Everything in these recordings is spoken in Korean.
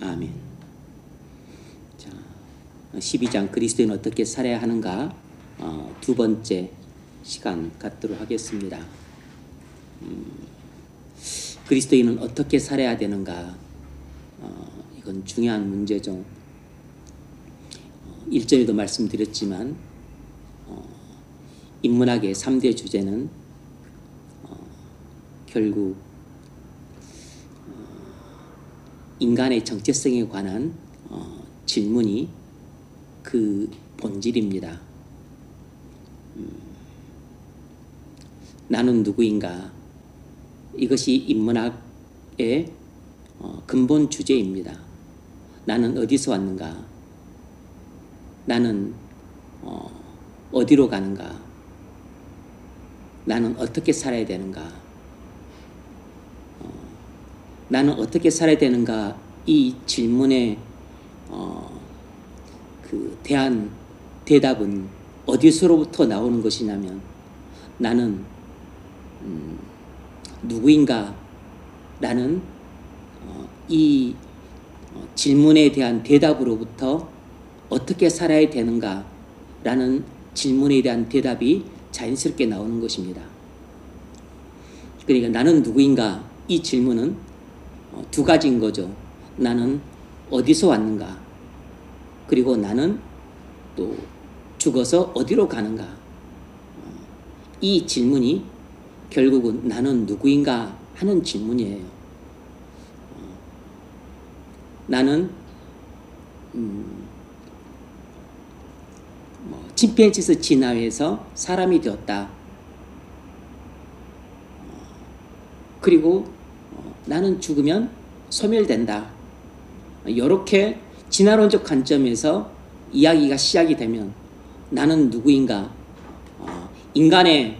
아멘. 자, 12장 그리스도인은 어떻게 살아야 하는가 두 번째 시간 갖도록 하겠습니다. 그리스도인은 어떻게 살아야 되는가? 이건 중요한 문제죠. 1절에도 말씀드렸지만 인문학의 3대 주제는 결국 인간의 정체성에 관한 질문이 그 본질입니다. 나는 누구인가? 이것이 인문학의 근본 주제입니다. 나는 어디서 왔는가? 나는 어디로 가는가? 나는 어떻게 살아야 되는가? 나는 어떻게 살아야 되는가? 이 질문에 대한 대답은 어디서로부터 나오는 것이냐면 나는 누구인가? 라는 이 질문에 대한 대답으로부터 어떻게 살아야 되는가? 라는 질문에 대한 대답이 자연스럽게 나오는 것입니다. 그러니까 나는 누구인가? 이 질문은 두 가지인 거죠. 나는 어디서 왔는가? 그리고 나는 또 죽어서 어디로 가는가? 이 질문이 결국은 나는 누구인가 하는 질문이에요. 나는 침팬지에서 진화해서 사람이 되었다. 그리고 나는 죽으면 소멸된다. 이렇게 진화론적 관점에서 이야기가 시작이 되면 나는 누구인가? 인간의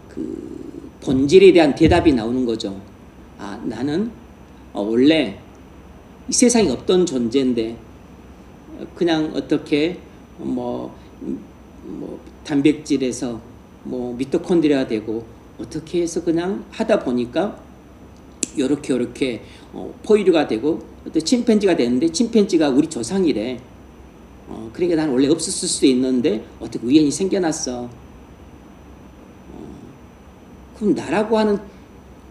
그 본질에 대한 대답이 나오는 거죠. 나는 원래 이 세상에 없던 존재인데 그냥 어떻게 단백질에서 미토콘드리아가 되고 어떻게 해서 그냥 하다 보니까 요렇게 포유류가 되고 또 침팬지가 되는데 침팬지가 우리 조상이래. 그러니까 나는 원래 없었을 수도 있는데 어떻게 우연히 생겨났어. 그럼 나라고 하는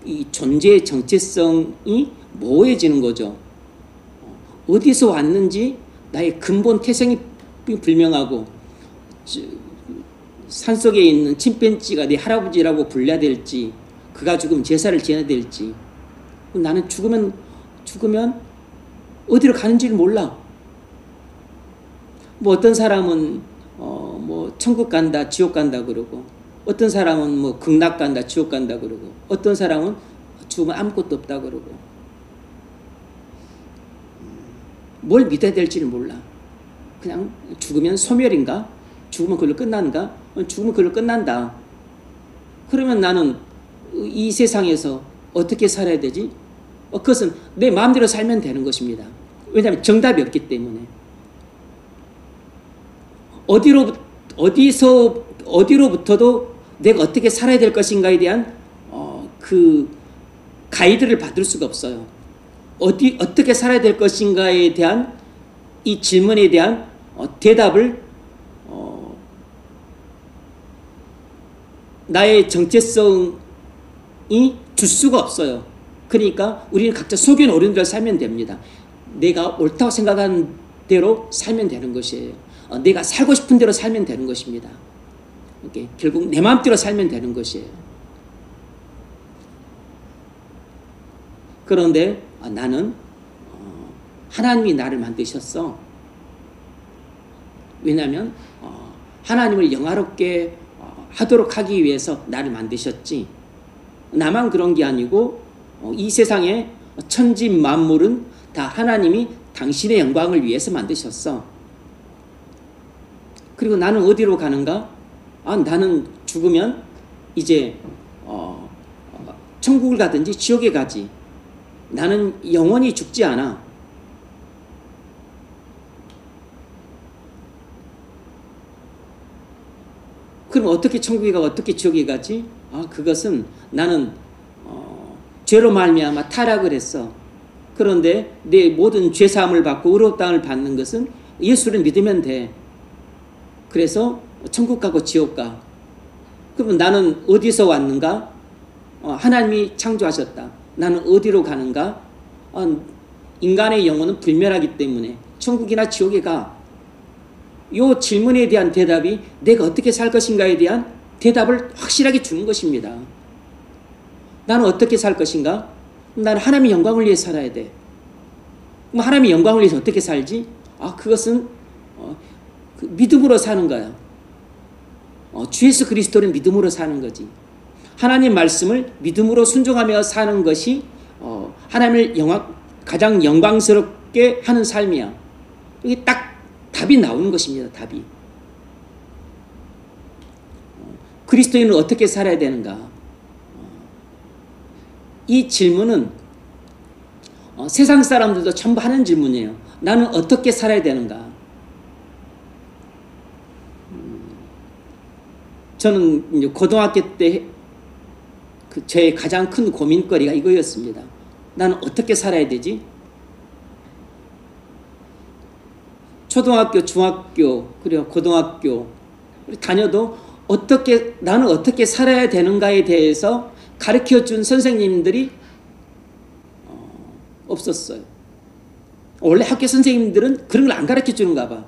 이 존재의 정체성이 모호해지는 거죠. 어디서 왔는지 나의 근본 태생이 불명하고 산속에 있는 침팬지가 내 할아버지라고 불려야 될지 그가 죽으면 제사를 지내야 될지 나는 죽으면 어디로 가는지를 몰라. 어떤 사람은 천국 간다 지옥 간다 그러고 어떤 사람은 극락 간다 지옥 간다 그러고 어떤 사람은 죽으면 아무것도 없다 그러고 뭘 믿어야 될지를 몰라. 그냥 죽으면 소멸인가? 죽으면 그걸로 끝난가? 죽으면 그걸로 끝난다. 그러면 나는 이 세상에서 어떻게 살아야 되지? 그것은 내 마음대로 살면 되는 것입니다. 왜냐하면 정답이 없기 때문에. 어디로부터도 내가 어떻게 살아야 될 것인가에 대한 그 가이드를 받을 수가 없어요. 어떻게 살아야 될 것인가에 대한 이 질문에 대한 대답을 나의 정체성이 줄 수가 없어요. 그러니까 우리는 각자 속에 있는 어른대로 살면 됩니다. 내가 옳다고 생각하는 대로 살면 되는 것이에요. 내가 살고 싶은 대로 살면 되는 것입니다. 결국 내 마음대로 살면 되는 것이에요. 그런데 나는 하나님이 나를 만드셨어. 왜냐하면 하나님을 영화롭게 하도록 하기 위해서 나를 만드셨지. 나만 그런 게 아니고 이 세상의 천지 만물은 다 하나님이 당신의 영광을 위해서 만드셨어. 그리고 나는 어디로 가는가? 나는 죽으면 이제 천국을 가든지 지옥에 가지. 나는 영원히 죽지 않아. 그럼 어떻게 천국에 가고 어떻게 지옥에 가지? 그것은 나는 죄로 말미암아 타락을 했어. 그런데 내 모든 죄사함을 받고 의롭다함을 받는 것은 예수를 믿으면 돼. 그래서 천국 가고 지옥 가. 그러면 나는 어디서 왔는가? 하나님이 창조하셨다. 나는 어디로 가는가? 인간의 영혼은 불멸하기 때문에 천국이나 지옥에 가. 이 질문에 대한 대답이 내가 어떻게 살 것인가에 대한 대답을 확실하게 주는 것입니다. 나는 어떻게 살 것인가? 나는 하나님의 영광을 위해 살아야 돼. 하나님의 영광을 위해서 어떻게 살지? 그것은 그 믿음으로 사는 거야. 주 예수 그리스도는 믿음으로 사는 거지. 하나님 말씀을 믿음으로 순종하며 사는 것이 하나님을 가장 영광스럽게 하는 삶이야. 여기 딱 답이 나오는 것입니다. 답이. 그리스도인은 어떻게 살아야 되는가? 이 질문은 세상 사람들도 전부 하는 질문이에요. 나는 어떻게 살아야 되는가? 저는 이제 고등학교 때 제 가장 큰 고민거리가 이거였습니다. 나는 어떻게 살아야 되지? 초등학교, 중학교, 그리고 고등학교 다녀도 나는 어떻게 살아야 되는가에 대해서 가르쳐준 선생님들이 없었어요. 원래 학교 선생님들은 그런 걸 안 가르쳐주는가 봐.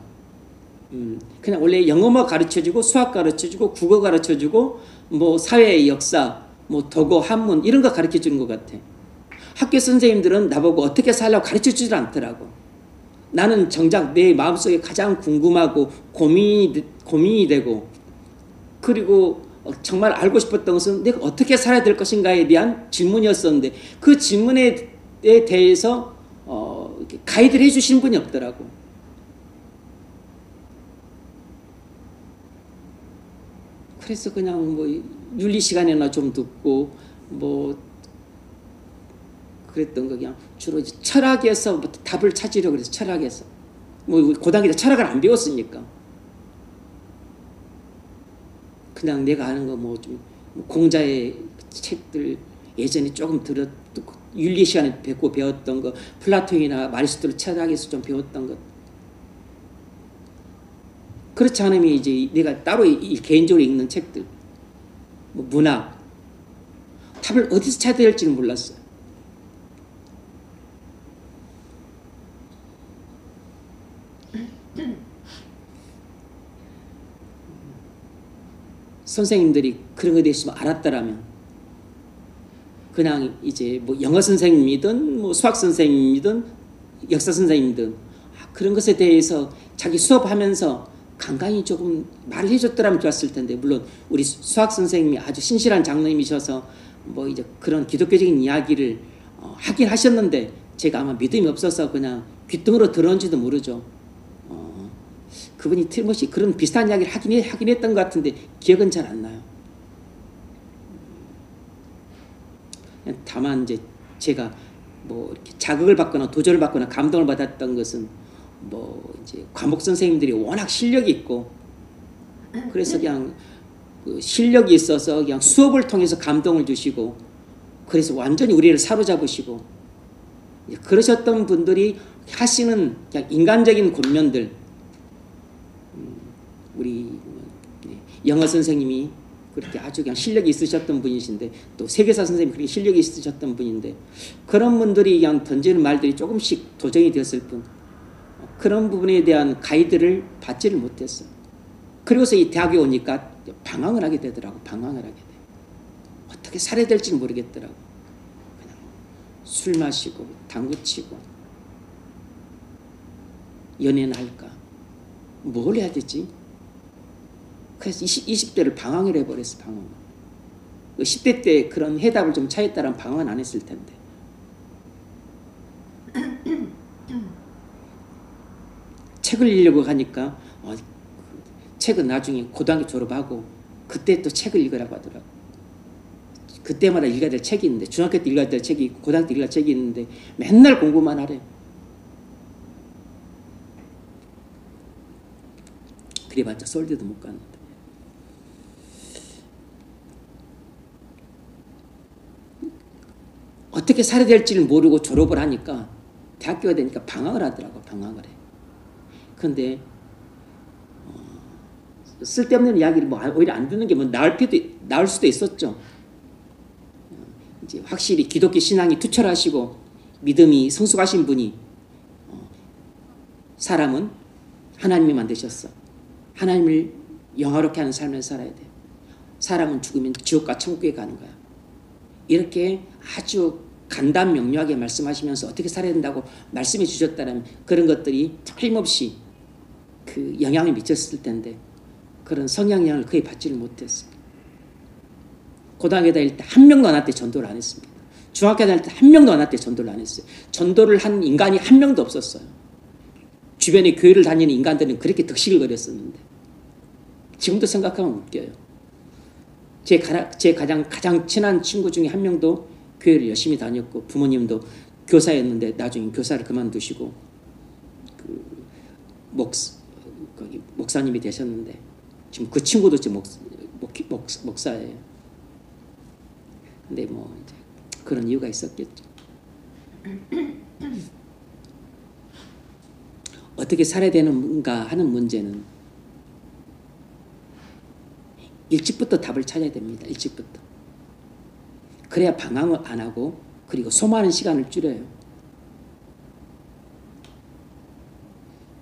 그냥 원래 영어만 가르쳐주고 수학 가르쳐주고 국어 가르쳐주고 뭐 사회의 역사, 뭐 도고 한문 이런 거 가르쳐주는 것 같아. 학교 선생님들은 나보고 어떻게 살라고 가르쳐주지 않더라고. 나는 정작 내 마음속에 가장 궁금하고 고민이 되고 그리고 정말 알고 싶었던 것은 내가 어떻게 살아야 될 것인가에 대한 질문이었었는데 그 질문에 대해서 가이드를 해주신 분이 없더라고. 그래서 그냥 뭐 윤리 시간에나 좀 듣고 뭐 그랬던 거 그냥 주로 철학에서 답을 찾으려고 그래서 철학에서 뭐 고등학교 때 철학을 안 배웠으니까 그냥 내가 아는 거 뭐 좀 공자의 책들 예전에 조금 듣고 윤리 시간에 배웠던 거 플라톤이나 아리스토텔 철학에서 좀 배웠던 것 그렇지 않으면 이제 내가 따로 개인적으로 읽는 책들 뭐 문학 답을 어디서 찾아야 될지는 몰랐어요. 선생님들이 그런 거에 대해서 알았더라면 그냥 이제 뭐 영어 선생님이든 뭐 수학 선생님이든 역사 선생님이든 그런 것에 대해서 자기 수업하면서 간간히 조금 말을 해줬더라면 좋았을 텐데 물론 우리 수학 선생님이 아주 신실한 장로님이셔서 뭐 이제 그런 기독교적인 이야기를 하긴 하셨는데 제가 아마 믿음이 없어서 그냥 귓등으로 들었는지도 모르죠. 그분이 틀림없이 그런 비슷한 이야기를 하긴 했던 것 같은데 기억은 잘 안 나요. 다만 이제 제가 뭐 이렇게 자극을 받거나 도전을 받거나 감동을 받았던 것은 뭐 이제 과목 선생님들이 워낙 실력이 있고 그래서 그냥 그 실력이 있어서 그냥 수업을 통해서 감동을 주시고 그래서 완전히 우리를 사로잡으시고 그러셨던 분들이 하시는 그냥 인간적인 권면들 우리 영어 선생님이 그렇게 아주 그냥 실력이 있으셨던 분이신데 또 세계사 선생님이 그렇게 실력이 있으셨던 분인데 그런 분들이 그냥 던지는 말들이 조금씩 도전이 되었을 뿐 그런 부분에 대한 가이드를 받지를 못했어요. 그리고서 이 대학에 오니까 방황을 하게 되더라고. 방황을 하게 돼. 어떻게 살아야 될지는 모르겠더라고. 그냥 술 마시고 당구 치고 연애는 할까? 뭘 해야 되지? 그래서 20대를 방황을 해버렸어. 방황. 10대 때 그런 해답을 좀 찾았다면 방황은 안 했을 텐데. 책을 읽으려고 하니까 책은 나중에 고등학교 졸업하고 그때 또 책을 읽으라고 하더라고. 그때마다 읽어야 될 책이 있는데 중학교 때 읽어야 될 책이 있고 고등학교 때 읽어야 될 책이 있는데 맨날 공부만 하래. 그래봤자 서울대도 못 갔는데. 어떻게 살아야 될지를 모르고 졸업을 하니까 대학교가 되니까 방학을 하더라고. 방학을 해. 그런데 쓸데없는 이야기를 뭐 오히려 안 듣는 게 뭐 나을 수도 있었죠. 이제 확실히 기독교 신앙이 투철하시고 믿음이 성숙하신 분이 사람은 하나님이 만드셨어. 하나님을 영화롭게 하는 삶을 살아야 돼. 사람은 죽으면 지옥과 천국에 가는 거야. 이렇게 아주 간단 명료하게 말씀하시면서 어떻게 살아야 된다고 말씀해 주셨다면 그런 것들이 틀림없이 그 영향을 미쳤을 텐데 그런 성향을 거의 받지를 못했습니다. 고등학교 다닐 때 한 명도 나한테 전도를 안 했습니다. 중학교 다닐 때 한 명도 나한테 전도를 안 했어요. 전도를 한 인간이 한 명도 없었어요. 주변에 교회를 다니는 인간들은 그렇게 득식을 거렸었는데 지금도 생각하면 웃겨요. 제 가장 친한 친구 중에 한 명도 교회를 열심히 다녔고 부모님도 교사였는데 나중에 교사를 그만두시고 목사님이 되셨는데 지금 그 친구도 지금 목사예요. 근데 뭐 이제 그런 이유가 있었겠죠. 어떻게 살아야 되는가 하는 문제는 일찍부터 답을 찾아야 됩니다. 일찍부터. 그래야 방황을 안 하고 그리고 소모하는 시간을 줄여요.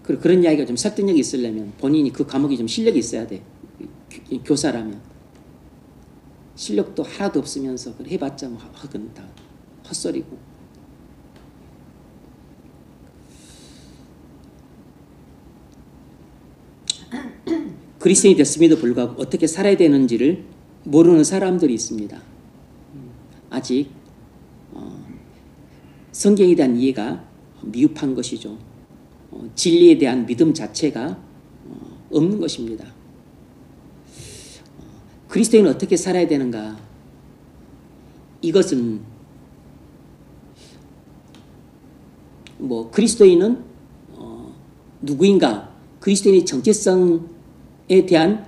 그리고 그런 이야기가 좀 설득력이 있으려면 본인이 그 과목이 좀 실력이 있어야 돼. 교사라면. 실력도 하나도 없으면서 해봤자 뭐 헛은 다 헛소리고. 그리스도인이 됐음에도 불구하고 어떻게 살아야 되는지를 모르는 사람들이 있습니다. 아직 성경에 대한 이해가 미흡한 것이죠. 진리에 대한 믿음 자체가 없는 것입니다. 그리스도인은 어떻게 살아야 되는가? 이것은 뭐 그리스도인은 누구인가? 그리스도인의 정체성에 대한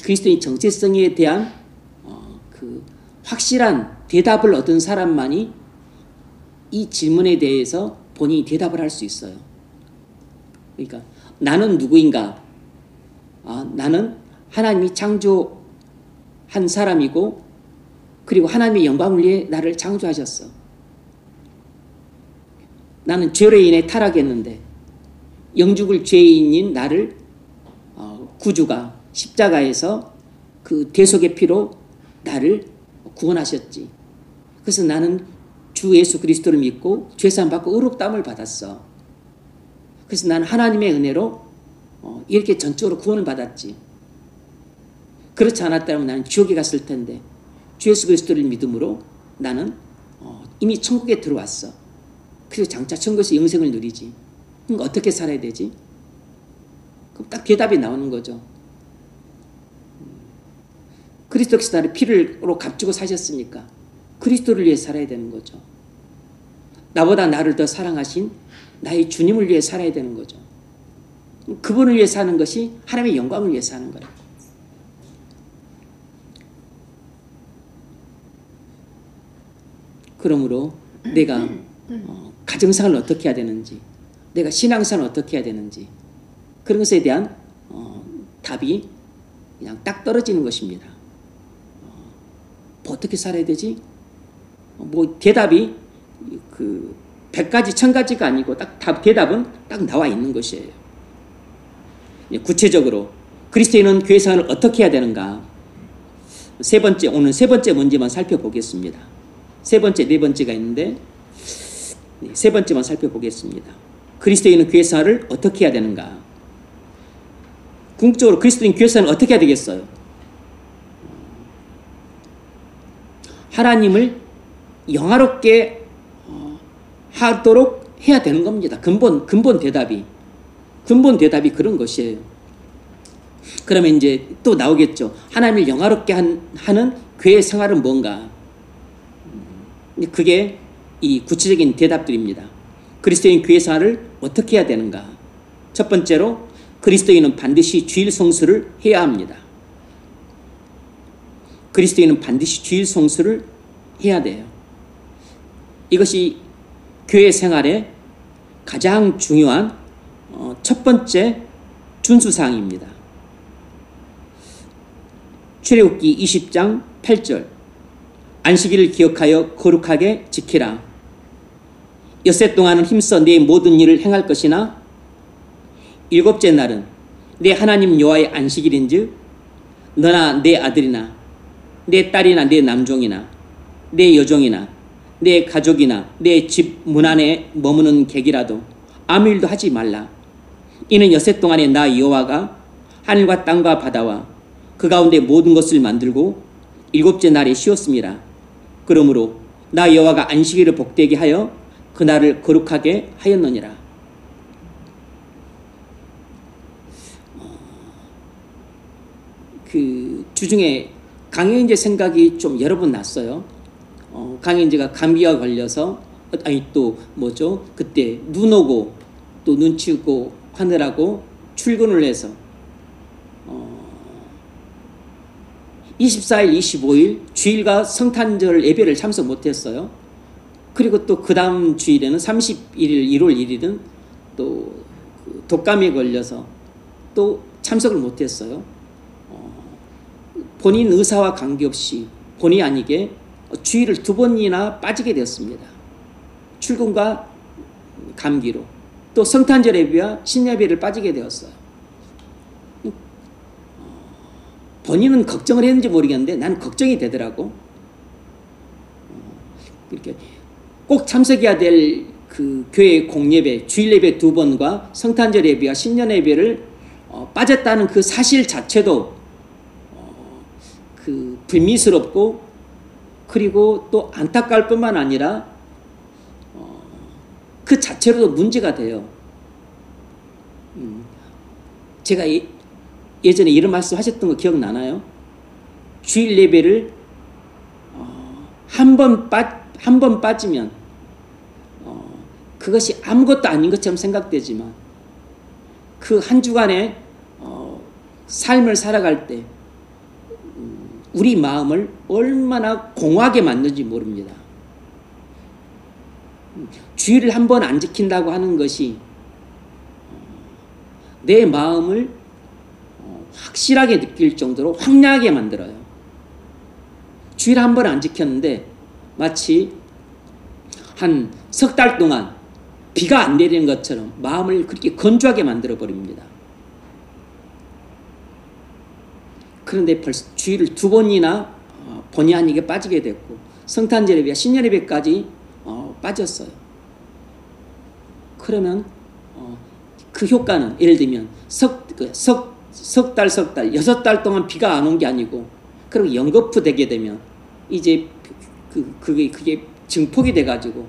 그리스도인의 정체성에 대한 그 확실한 대답을 얻은 사람만이 이 질문에 대해서 본인이 대답을 할 수 있어요. 그러니까 나는 누구인가? 나는 하나님이 창조한 사람이고 그리고 하나님의 영광을 위해 나를 창조하셨어. 나는 죄로 인해 타락했는데 영죽을 죄인인 나를 구주가 십자가에서 그 대속의 피로 나를 구원하셨지. 그래서 나는 주 예수 그리스도를 믿고 죄사함 받고 의롭다함을 받았어. 그래서 나는 하나님의 은혜로 이렇게 전적으로 구원을 받았지. 그렇지 않았다면 나는 지옥에 갔을 텐데 주 예수 그리스도를 믿음으로 나는 이미 천국에 들어왔어. 그래서 장차 천국에서 영생을 누리지. 그러니까 어떻게 살아야 되지? 그럼 딱 대답이 나오는 거죠. 그리스도께서 나를 피로 값주고 사셨으니까 그리스도를 위해 살아야 되는 거죠. 나보다 나를 더 사랑하신 나의 주님을 위해 살아야 되는 거죠. 그분을 위해 사는 것이 하나님의 영광을 위해 사는 거예요. 그러므로 내가 가정생활을 어떻게 해야 되는지, 내가 신앙생활을 어떻게 해야 되는지 그런 것에 대한 답이 그냥 딱 떨어지는 것입니다. 뭐 어떻게 살아야 되지? 뭐 대답이 그 100가지 1000가지가 아니고 딱 대답은 딱 나와 있는 것이에요. 구체적으로 그리스도인은 교회 생활을 어떻게 해야 되는가? 오늘 세 번째 문제만 살펴보겠습니다. 세 번째, 네 번째가 있는데 세 번째만 살펴보겠습니다. 그리스도인은 교회 생활을 어떻게 해야 되는가? 궁극적으로 그리스도인 교회 생활을 어떻게 해야 되겠어요? 하나님을 영화롭게 하도록 해야 되는 겁니다. 근본 대답이 그런 것이에요. 그러면 이제 또 나오겠죠. 하나님을 영화롭게 하는 교회 생활은 뭔가? 그게 이 구체적인 대답들입니다. 그리스도인 교회 생활을 어떻게 해야 되는가? 첫 번째로 그리스도인은 반드시 주일 성수를 해야 합니다. 그리스도인은 반드시 주일 성수를 해야 돼요. 이것이 교회 생활의 가장 중요한 첫 번째 준수사항입니다. 출애굽기 20장 8절 안식일을 기억하여 거룩하게 지키라. 엿새 동안은 힘써 네 모든 일을 행할 것이나 일곱째 날은 내 하나님 여호와의 안식일인즉 너나 내 아들이나 내 딸이나 내 남종이나 내 여종이나 내 가족이나 내 집 문 안에 머무는 객이라도 아무 일도 하지 말라. 이는 엿새 동안에 나 여호와가 하늘과 땅과 바다와 그 가운데 모든 것을 만들고 일곱째 날에 쉬었습니다. 그러므로 나 여호와가 안식일을 복되게 하여 그날을 거룩하게 하였느니라. 그 주중에 강영재 생각이 좀 여러 번 났어요. 강영재가 감기가 걸려서 또 뭐죠? 그때 눈 오고 또 눈 치우고 하느라고 출근을 해서 24일, 25일 주일과 성탄절 예배를 참석 못했어요. 그리고 또 그 다음 주일에는 31일, 1월 1일은 또 독감에 걸려서 또 참석을 못했어요. 본인 의사와 관계없이 본의 아니게 주일을 2번이나 빠지게 되었습니다. 출근과 감기로. 또 성탄절 예배와 신예배를 빠지게 되었어요. 본인은 걱정을 했는지 모르겠는데 나는 걱정이 되더라고. 이렇게 꼭 참석해야 될 그 교회 공예배, 주일 예배 2번과 성탄절 예배와 신년 예배를 빠졌다는 그 사실 자체도 그 불미스럽고 그리고 또 안타까울 뿐만 아니라 그 자체로도 문제가 돼요. 제가 예전에 이런 말씀 하셨던 거 기억나나요? 주일 예배를 한 번 빠지면 그것이 아무것도 아닌 것처럼 생각되지만 그 한 주간의 삶을 살아갈 때 우리 마음을 얼마나 공허하게 만든지 모릅니다. 주일을 한 번 안 지킨다고 하는 것이 내 마음을 확실하게 느낄 정도로 황량하게 만들어요. 주일 한 번 안 지켰는데 마치 한 석 달 동안 비가 안 내리는 것처럼 마음을 그렇게 건조하게 만들어 버립니다. 그런데 벌써 주일을 2번이나 본의 아니게 빠지게 됐고 성탄절 예배와 신년 예배까지 빠졌어요. 그러면 그 효과는 예를 들면 석 달, 6달 동안 비가 안 온 게 아니고 그리고 연거푸 되게 되면 이제 그게 증폭이 돼가지고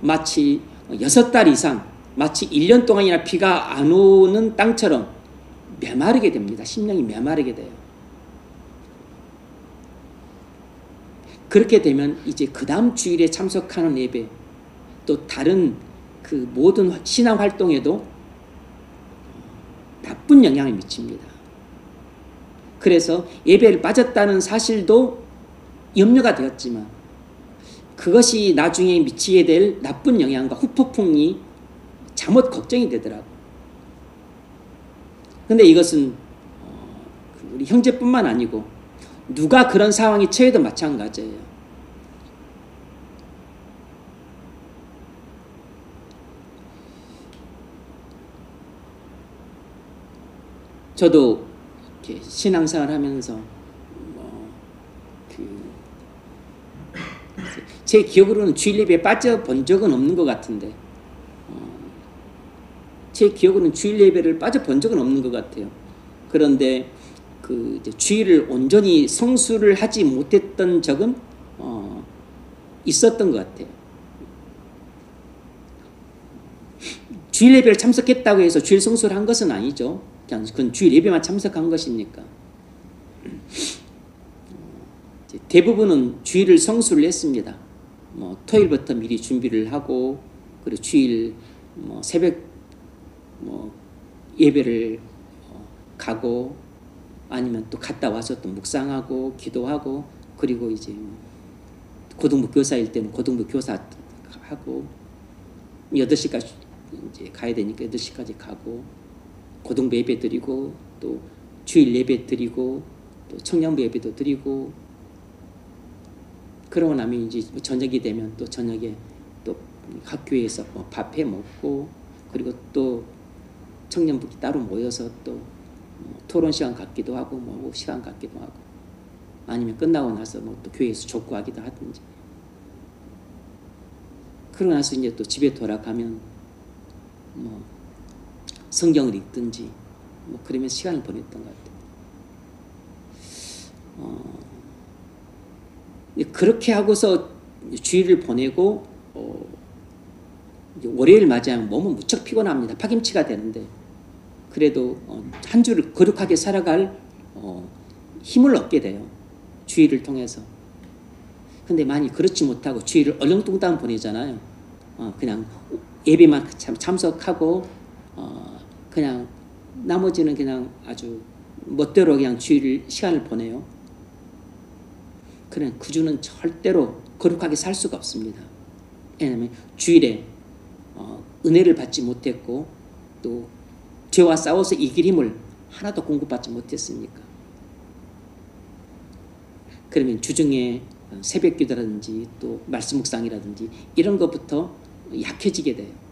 마치 6달 이상 마치 1년 동안이나 비가 안 오는 땅처럼 메마르게 됩니다. 심령이 메마르게 돼요. 그렇게 되면 이제 그 다음 주일에 참석하는 예배 또 다른 그 모든 신앙 활동에도 나쁜 영향을 미칩니다. 그래서 예배를 빠졌다는 사실도 염려가 되었지만 그것이 나중에 미치게 될 나쁜 영향과 후폭풍이 잠옷 걱정이 되더라고요. 그런데 이것은 우리 형제뿐만 아니고 누가 그런 상황에 처해도 마찬가지예요. 저도 이렇게 신앙생활 하면서 제 기억으로는 주일 예배에 빠져본 적은 없는 것 같은데 제 기억으로는 주일 예배를 빠져본 적은 없는 것 같아요. 그런데 그 이제 주일을 온전히 성수를 하지 못했던 적은 있었던 것 같아요. 주일 예배를 참석했다고 해서 주일 성수를 한 것은 아니죠. 그냥 그건 주일 예배만 참석한 것이니까. 대부분은 주일을 성수를 했습니다. 토요일부터 미리 준비를 하고 그리고 주일 새벽 예배를 가고 아니면 또 갔다 와서 또 묵상하고 기도하고 그리고 이제 고등부 교사일 때는 고등부 교사 하고 8시까지 이제 가야 되니까 8시까지 가고 고등부 예배 드리고 또 주일 예배 드리고 또 청년부 예배도 드리고 그러고 나면 이제 저녁이 되면 또 저녁에 또 학교에서 뭐 밥해 먹고 그리고 또 청년부끼리 따로 모여서 또 토론 시간 갖기도 하고 뭐 시간 갖기도 하고 아니면 끝나고 나서 뭐 또 교회에서 족구하기도 하든지 그러고 나서 이제 또 집에 돌아가면 뭐 성경을 읽든지 뭐 그러면 시간을 보냈던 것 같아요. 그렇게 하고서 주일을 보내고 월요일 맞이하면 몸은 무척 피곤합니다. 파김치가 되는데 그래도 한 주를 거룩하게 살아갈 힘을 얻게 돼요. 주일을 통해서. 근데 많이 그렇지 못하고 주일을 얼렁뚱땅 보내잖아요. 그냥 예배만 참석하고 그냥 나머지는 그냥 아주 멋대로 그냥 주일 시간을 보내요. 그냥 그 주는 절대로 거룩하게 살 수가 없습니다. 왜냐하면 주일에 은혜를 받지 못했고 또 죄와 싸워서 이길 힘을 하나도 공급받지 못했으니까. 그러면 주중에 새벽 기도라든지 또 말씀 묵상이라든지 이런 것부터 약해지게 돼요.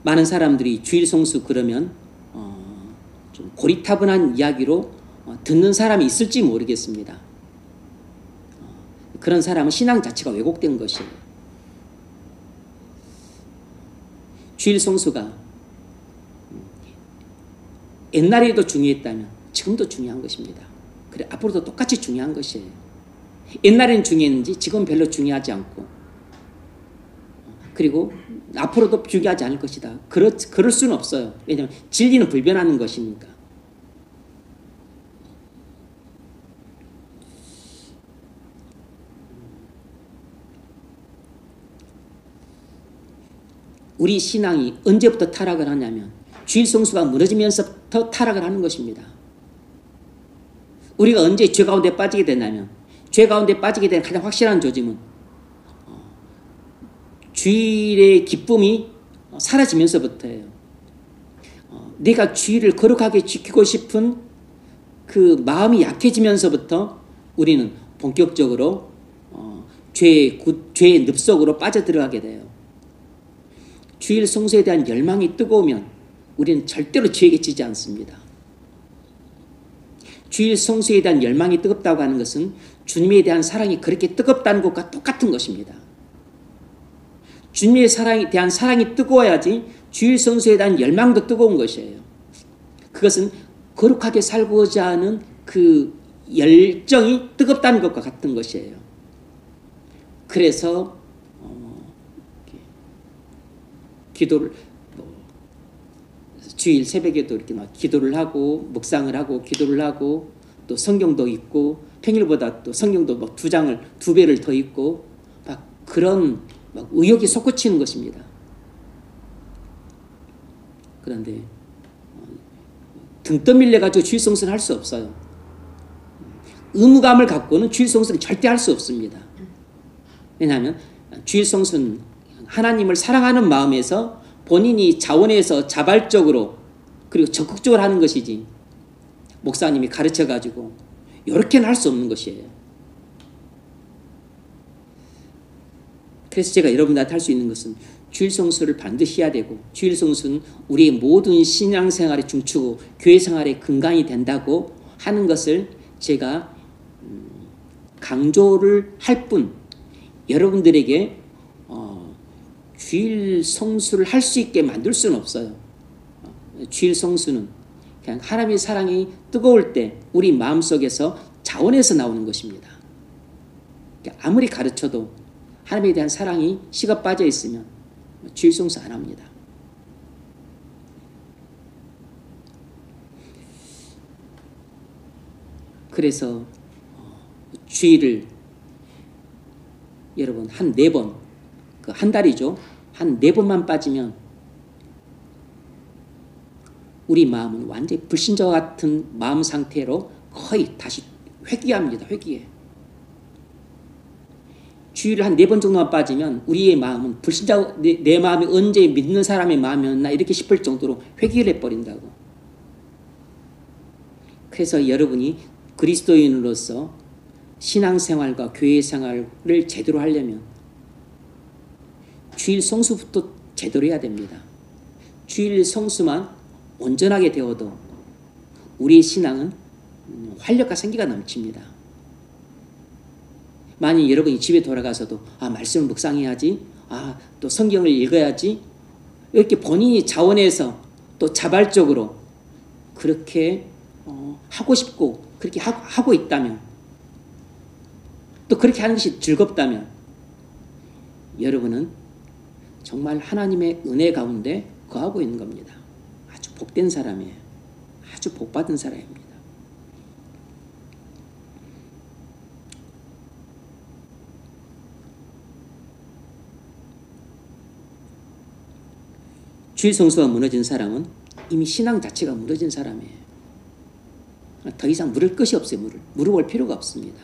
많은 사람들이 주일 성수 그러면 좀 고리타분한 이야기로 듣는 사람이 있을지 모르겠습니다. 그런 사람은 신앙 자체가 왜곡된 것이에요. 주일 성수가 옛날에도 중요했다면 지금도 중요한 것입니다. 그래 앞으로도 똑같이 중요한 것이에요. 옛날에는 중요했는지 지금 별로 중요하지 않고 그리고 앞으로도 중요하지 않을 것이다. 그럴 수는 없어요. 왜냐하면 진리는 불변하는 것이니까. 우리 신앙이 언제부터 타락을 하냐면 주일 성수가 무너지면서부터 타락을 하는 것입니다. 우리가 언제 죄 가운데 빠지게 되냐면 죄 가운데 빠지게 된 가장 확실한 조짐은 주일의 기쁨이 사라지면서부터예요. 내가 주일을 거룩하게 지키고 싶은 그 마음이 약해지면서부터 우리는 본격적으로 죄의 늪속으로 빠져들어가게 돼요. 주일 성수에 대한 열망이 뜨거우면 우리는 절대로 죄에게 지지 않습니다. 주일 성수에 대한 열망이 뜨겁다고 하는 것은 주님에 대한 사랑이 그렇게 뜨겁다는 것과 똑같은 것입니다. 주님에 대한 사랑이 뜨거워야지 주일 성수에 대한 열망도 뜨거운 것이에요. 그것은 거룩하게 살고자 하는 그 열정이 뜨겁다는 것과 같은 것이에요. 그래서 기도를 주일 새벽에도 이렇게 막 기도를 하고 묵상을 하고 기도를 하고 또 성경도 읽고 평일보다 또 성경도 뭐 2배를 더 읽고 막 그런 막 의욕이 솟구치는 것입니다. 그런데 등 떠밀려 가지고 주일 성수는 할 수 없어요. 의무감을 갖고는 주일 성수는 절대 할 수 없습니다. 왜냐하면 주일 성수는 하나님을 사랑하는 마음에서 본인이 자원해서 자발적으로 그리고 적극적으로 하는 것이지 목사님이 가르쳐가지고 이렇게는 할 수 없는 것이에요. 그래서 제가 여러분들한테 할 수 있는 것은 주일 성수를 반드시 해야 되고 주일 성수는 우리의 모든 신앙생활의 중추고 교회 생활의 근간이 된다고 하는 것을 제가 강조를 할 뿐 여러분들에게 주일 성수를 할 수 있게 만들 수는 없어요. 주일 성수는 그냥 하나님의 사랑이 뜨거울 때 우리 마음속에서 자원해서 나오는 것입니다. 아무리 가르쳐도 하나님에 대한 사랑이 식어 빠져 있으면 주일 성수 안 합니다. 그래서 주일을 여러분 한 4번 한 달이죠. 한 4번만 빠지면 우리 마음은 완전히 불신자와 같은 마음 상태로 거의 다시 회귀합니다. 회귀해. 주의를 한 4번 정도만 빠지면 우리의 마음은 불신자, 내 마음이 언제 믿는 사람의 마음이었나 이렇게 싶을 정도로 회귀를 해버린다고. 그래서 여러분이 그리스도인으로서 신앙생활과 교회생활을 제대로 하려면 주일 성수부터 제대로 해야 됩니다. 주일 성수만 온전하게 되어도 우리의 신앙은 활력과 생기가 넘칩니다. 만약 여러분이 집에 돌아가서도 말씀을 묵상해야지, 또 성경을 읽어야지, 이렇게 본인이 자원해서 또 자발적으로 그렇게 하고 싶고 그렇게 하고 있다면, 또 그렇게 하는 것이 즐겁다면 여러분은 정말 하나님의 은혜 가운데 거하고 있는 겁니다. 아주 복된 사람이에요. 아주 복받은 사람입니다. 주일 성수가 무너진 사람은 이미 신앙 자체가 무너진 사람이에요. 더 이상 물을 것이 없어요. 물을 필요가 없습니다.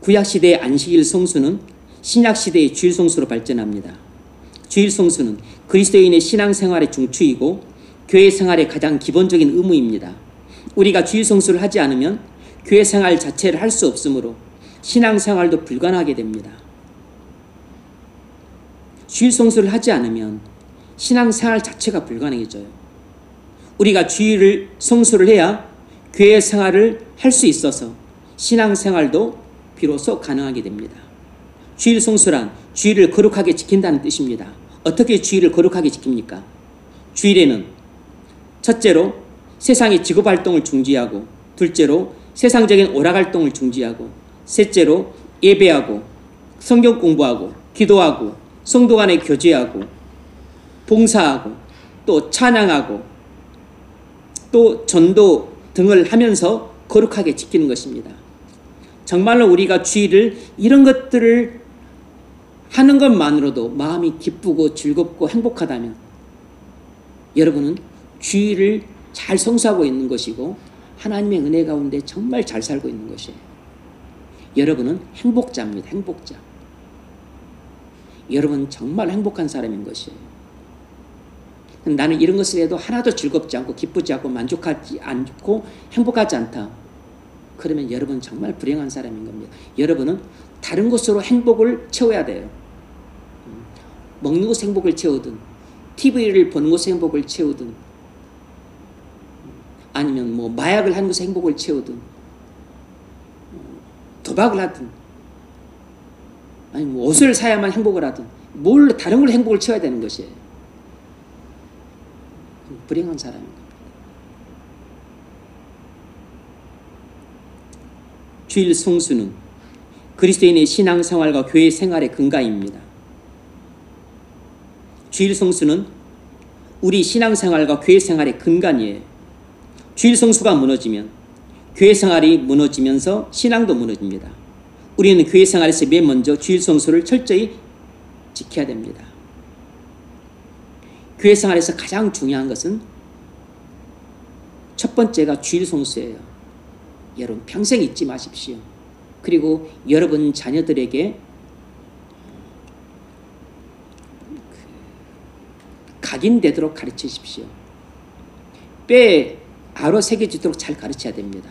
구약시대의 안식일 성수는 신약시대의 주일 성수로 발전합니다. 주일 성수는 그리스도인의 신앙생활의 중추이고 교회 생활의 가장 기본적인 의무입니다. 우리가 주일 성수를 하지 않으면 교회 생활 자체를 할 수 없으므로 신앙생활도 불가능하게 됩니다. 주일 성수를 하지 않으면 신앙생활 자체가 불가능해져요. 우리가 주일 성수를 해야 교회 생활을 할 수 있어서 신앙생활도 비로소 가능하게 됩니다. 주일 성수란 주일을 거룩하게 지킨다는 뜻입니다. 어떻게 주일을 거룩하게 지킵니까? 주일에는 첫째로 세상의 직업활동을 중지하고, 둘째로 세상적인 오락활동을 중지하고, 셋째로 예배하고 성경 공부하고 기도하고 성도 간에 교제하고 봉사하고 또 찬양하고 또 전도 등을 하면서 거룩하게 지키는 것입니다. 정말로 우리가 주일을 이런 것들을 하는 것만으로도 마음이 기쁘고 즐겁고 행복하다면 여러분은 주일을 잘 성수하고 있는 것이고 하나님의 은혜 가운데 정말 잘 살고 있는 것이에요. 여러분은 행복자입니다. 행복자. 여러분 정말 행복한 사람인 것이에요. 나는 이런 것을 해도 하나도 즐겁지 않고 기쁘지 않고 만족하지 않고 행복하지 않다. 그러면 여러분 정말 불행한 사람인 겁니다. 여러분은 다른 것으로 행복을 채워야 돼요. 먹는 것에 행복을 채우든 TV를 보는 것에 행복을 채우든 아니면 뭐 마약을 하는 것에 행복을 채우든 도박을 하든 아니면 옷을 사야만 행복을 하든 뭘 다른 걸로 행복을 채워야 되는 것이에요. 불행한 사람인 겁니다. 주일 성수는 그리스도인의 신앙생활과 교회 생활의 근간입니다. 주일 성수는 우리 신앙생활과 교회 생활의 근간이에요. 주일 성수가 무너지면 교회 생활이 무너지면서 신앙도 무너집니다. 우리는 교회 생활에서 맨 먼저 주일 성수를 철저히 지켜야 됩니다. 교회 생활에서 가장 중요한 것은 첫 번째가 주일 성수예요. 여러분 평생 잊지 마십시오. 그리고 여러분 자녀들에게 각인되도록 가르치십시오. 뼈에 알로 새겨지도록 잘 가르쳐야 됩니다.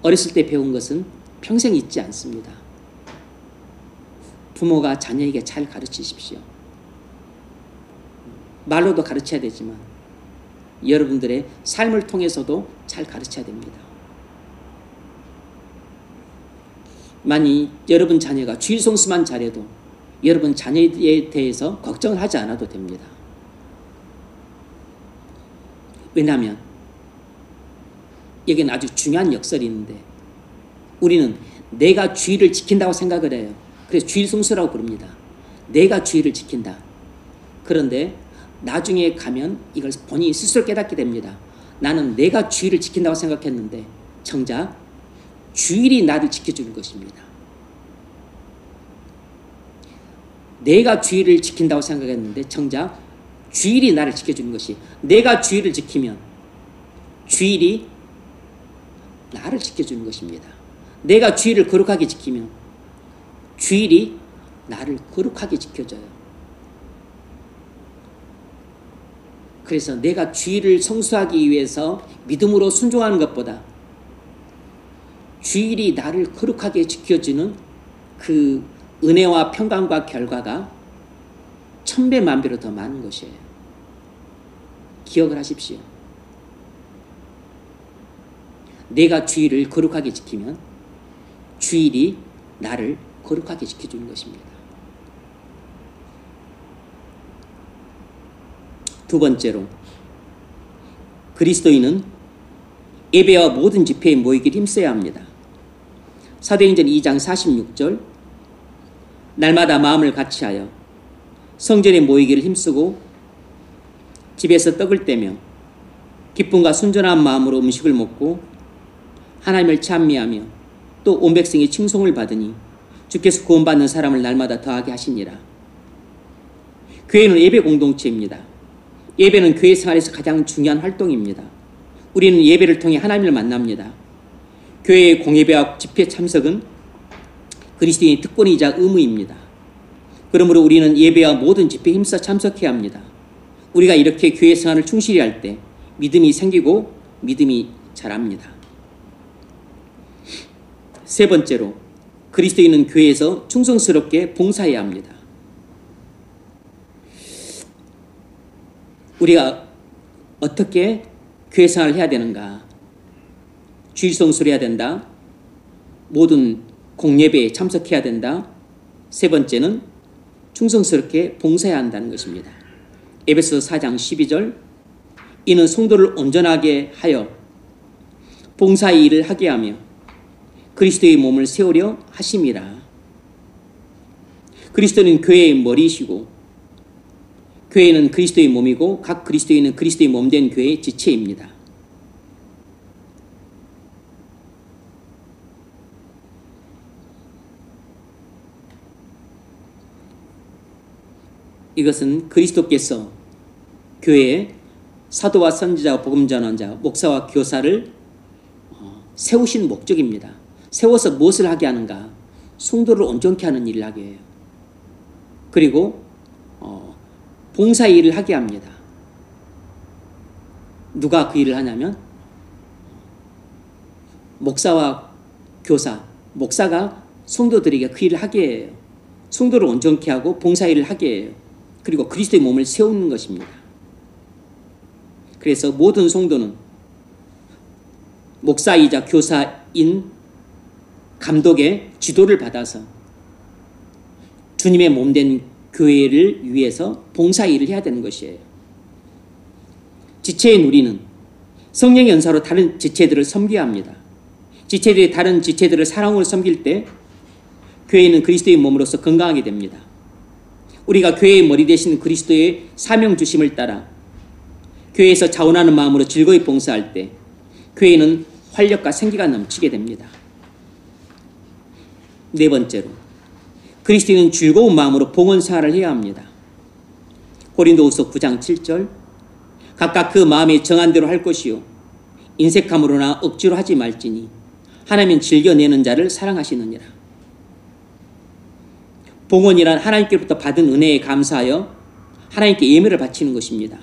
어렸을 때 배운 것은 평생 잊지 않습니다. 부모가 자녀에게 잘 가르치십시오. 말로도 가르쳐야 되지만 여러분들의 삶을 통해서도 잘 가르쳐야 됩니다. 만약 여러분 자녀가 주일 성수만 잘해도 여러분 자녀에 대해서 걱정을 하지 않아도 됩니다. 왜냐하면 여기는 아주 중요한 역설이 있는데 우리는 내가 주일을 지킨다고 생각을 해요. 그래서 주일 성수라고 부릅니다. 내가 주일을 지킨다. 그런데 나중에 가면 이걸 본인이 스스로 깨닫게 됩니다. 나는 내가 주일을 지킨다고 생각했는데 정작 주일이 나를 지켜주는 것입니다. 내가 주일을 지킨다고 생각했는데 정작 주일이 나를 지켜주는 것이, 내가 주일을 지키면 주일이 나를 지켜주는 것입니다. 내가 주일을 거룩하게 지키면 주일이 나를 거룩하게 지켜줘요. 그래서 내가 주일을 성수하기 위해서 믿음으로 순종하는 것보다 주일이 나를 거룩하게 지켜주는 그 은혜와 평강과 결과가 1000배 만배로 더 많은 것이에요. 기억을 하십시오. 내가 주일을 거룩하게 지키면 주일이 나를 거룩하게 지켜주는 것입니다. 두 번째로, 그리스도인은 예배와 모든 집회에 모이기를 힘써야 합니다. 사도행전 2장 46절, 날마다 마음을 같이하여 성전에 모이기를 힘쓰고 집에서 떡을 떼며 기쁨과 순전한 마음으로 음식을 먹고 하나님을 찬미하며 또 온 백성이 칭송을 받으니 주께서 구원받는 사람을 날마다 더하게 하시니라. 교회는 예배 공동체입니다. 예배는 교회 생활에서 가장 중요한 활동입니다. 우리는 예배를 통해 하나님을 만납니다. 교회의 공예배와 집회 참석은 그리스도인의 특권이자 의무입니다. 그러므로 우리는 예배와 모든 집회에 힘써 참석해야 합니다. 우리가 이렇게 교회 생활을 충실히 할 때 믿음이 생기고 믿음이 자랍니다. 세 번째로, 그리스도인은 교회에서 충성스럽게 봉사해야 합니다. 우리가 어떻게 교회 생활을 해야 되는가? 주일 성수를 해야 된다. 모든 공예배에 참석해야 된다. 세 번째는 충성스럽게 봉사해야 한다는 것입니다. 에베소서 4장 12절, 이는 성도를 온전하게 하여 봉사의 일을 하게 하며 그리스도의 몸을 세우려 하심이라. 그리스도는 교회의 머리이시고 교회는 그리스도의 몸이고 각 그리스도인은 그리스도의 몸된 교회의 지체입니다. 이것은 그리스도께서 교회에 사도와 선지자와 복음 전환자, 목사와 교사를 세우신 목적입니다. 세워서 무엇을 하게 하는가? 성도를 온전케 하는 일을 하게 해요. 그리고 봉사 일을 하게 합니다. 누가 그 일을 하냐면 목사와 교사, 목사가 성도들에게 그 일을 하게 해요. 성도를 온전케 하고 봉사 일을 하게 해요. 그리고 그리스도의 몸을 세우는 것입니다. 그래서 모든 성도는 목사이자 교사인 감독의 지도를 받아서 주님의 몸된 교회를 위해서 봉사 일을 해야 되는 것이에요. 지체인 우리는 성령의 연사로 다른 지체들을 섬겨야 합니다. 지체들이 다른 지체들을 사랑으로 섬길 때 교회는 그리스도의 몸으로서 건강하게 됩니다. 우리가 교회의 머리 되신 그리스도의 사명 주심을 따라 교회에서 자원하는 마음으로 즐거이 봉사할 때 교회는 활력과 생기가 넘치게 됩니다. 네 번째로, 그리스도인은 즐거운 마음으로 봉헌 생활을 해야 합니다. 고린도후서 9장 7절, 각각 그 마음에 정한 대로 할 것이요 인색함으로나 억지로 하지 말지니 하나님은 즐겨내는 자를 사랑하시느니라. 봉헌이란 하나님께로부터 받은 은혜에 감사하여 하나님께 예물을 바치는 것입니다.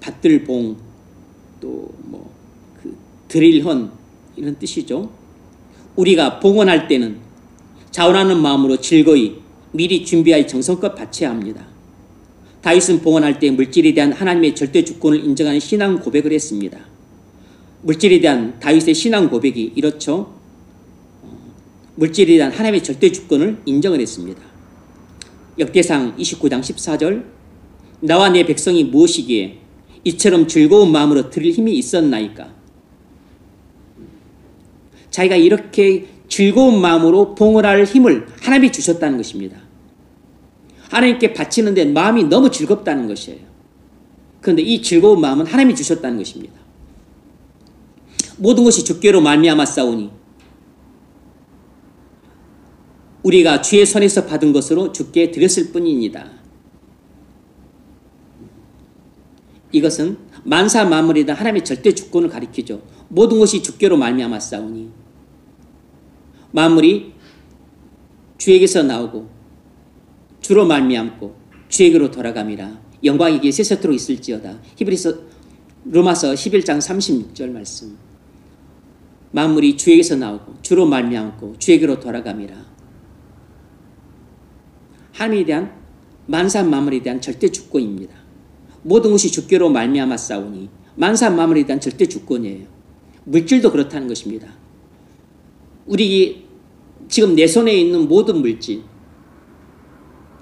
받들 봉, 또 드릴 헌, 이런 뜻이죠. 우리가 봉헌할 때는 자원하는 마음으로 즐거이 미리 준비하여 정성껏 바쳐야 합니다. 다윗은 봉헌할 때 물질에 대한 하나님의 절대 주권을 인정하는 신앙 고백을 했습니다. 물질에 대한 다윗의 신앙 고백이 이렇죠. 물질에 대한 하나님의 절대 주권을 인정을 했습니다. 역대상 29장 14절, 나와 내 백성이 무엇이기에 이처럼 즐거운 마음으로 드릴 힘이 있었나이까. 자기가 이렇게 즐거운 마음으로 봉헌할 힘을 하나님이 주셨다는 것입니다. 하나님께 바치는데 마음이 너무 즐겁다는 것이에요. 그런데 이 즐거운 마음은 하나님이 주셨다는 것입니다. 모든 것이 주께로 말미암아 싸우니 우리가 주의 손에서 받은 것으로 주께 드렸을 뿐입니다. 이것은 만사 만물이다 하나님의 절대 주권을 가리키죠. 모든 것이 주께로 말미암았사오니 만물이 주에게서 나오고 주로 말미암고 주에게로 돌아감이라. 영광이 이게 세세토록 있을지어다. 로마서 11장 36절 말씀. 만물이 주에게서 나오고 주로 말미암고 주에게로 돌아감이라. 하나님에 대한 만사 만물에 대한 절대 주권입니다. 모든 것이 주께로 말미암았사오니 만사 만물에 대한 절대 주권이에요. 물질도 그렇다는 것입니다. 우리 지금 내 손에 있는 모든 물질,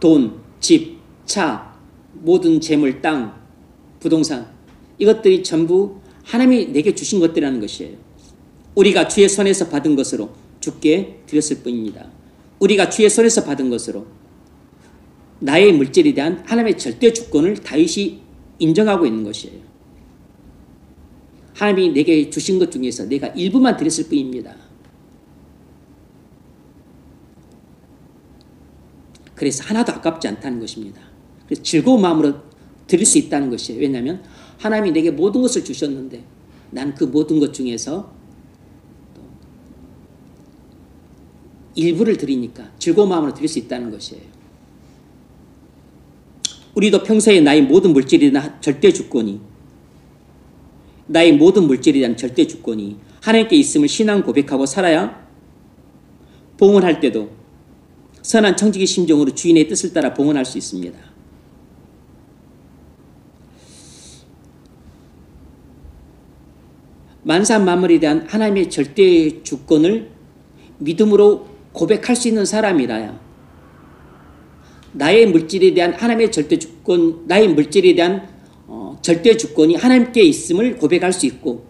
돈, 집, 차, 모든 재물, 땅, 부동산, 이것들이 전부 하나님이 내게 주신 것들이라는 것이에요. 우리가 주의 손에서 받은 것으로 주께 드렸을 뿐입니다. 우리가 주의 손에서 받은 것으로 나의 물질에 대한 하나님의 절대 주권을 다윗이 인정하고 있는 것이에요. 하나님이 내게 주신 것 중에서 내가 일부만 드렸을 뿐입니다. 그래서 하나도 아깝지 않다는 것입니다. 그래서 즐거운 마음으로 드릴 수 있다는 것이에요. 왜냐하면 하나님이 내게 모든 것을 주셨는데 난 그 모든 것 중에서 일부를 드리니까 즐거운 마음으로 드릴 수 있다는 것이에요. 우리도 평소에 나의 모든 물질에 대한 절대 주권이, 나의 모든 물질에 대한 절대 주권이 하나님께 있음을 신앙 고백하고 살아야 봉헌할 때도 선한 청지기 심정으로 주인의 뜻을 따라 봉헌할 수 있습니다. 만사 만물에 대한 하나님의 절대 주권을 믿음으로 고백할 수 있는 사람이라야 나의 물질에 대한 하나님의 절대 주권, 나의 물질에 대한 절대 주권이 하나님께 있음을 고백할 수 있고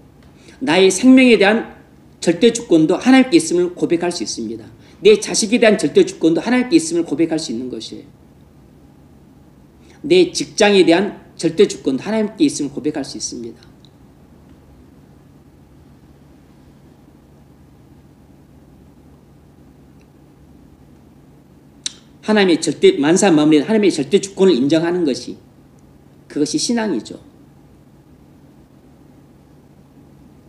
나의 생명에 대한 절대 주권도 하나님께 있음을 고백할 수 있습니다. 내 자식에 대한 절대 주권도 하나님께 있음을 고백할 수 있는 것이에요. 내 직장에 대한 절대 주권도 하나님께 있음을 고백할 수 있습니다. 하나님의 절대, 만사 만물에 하나님의 절대 주권을 인정하는 것이, 그것이 신앙이죠.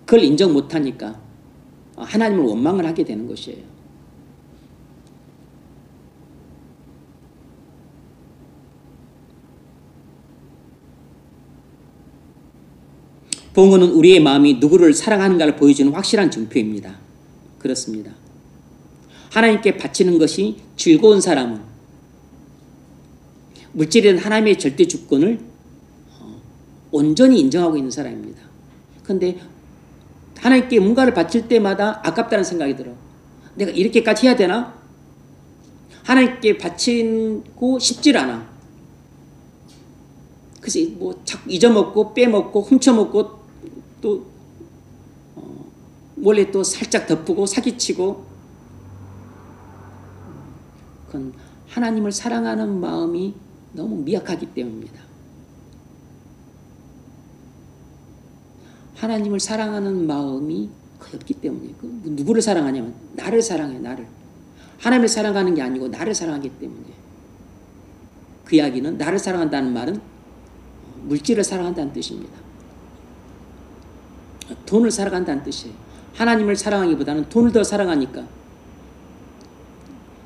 그걸 인정 못하니까 하나님을 원망을 하게 되는 것이에요. 봉헌은 우리의 마음이 누구를 사랑하는가를 보여주는 확실한 증표입니다. 그렇습니다. 하나님께 바치는 것이 즐거운 사람은 물질에 대한 하나님의 절대 주권을 온전히 인정하고 있는 사람입니다. 그런데 하나님께 뭔가를 바칠 때마다 아깝다는 생각이 들어. 내가 이렇게까지 해야 되나? 하나님께 바치고 싶질 않아. 그래서 뭐 자꾸 잊어먹고 빼먹고 훔쳐먹고 또 몰래 또 살짝 덮고 사기치고, 그건 하나님을 사랑하는 마음이 너무 미약하기 때문입니다. 하나님을 사랑하는 마음이 거의 없기 때문에, 누구를 사랑하냐면 나를 사랑해, 나를. 하나님을 사랑하는 게 아니고 나를 사랑하기 때문에. 그 이야기는, 나를 사랑한다는 말은 물질을 사랑한다는 뜻입니다. 돈을 사랑한다는 뜻이에요. 하나님을 사랑하기보다는 돈을 더 사랑하니까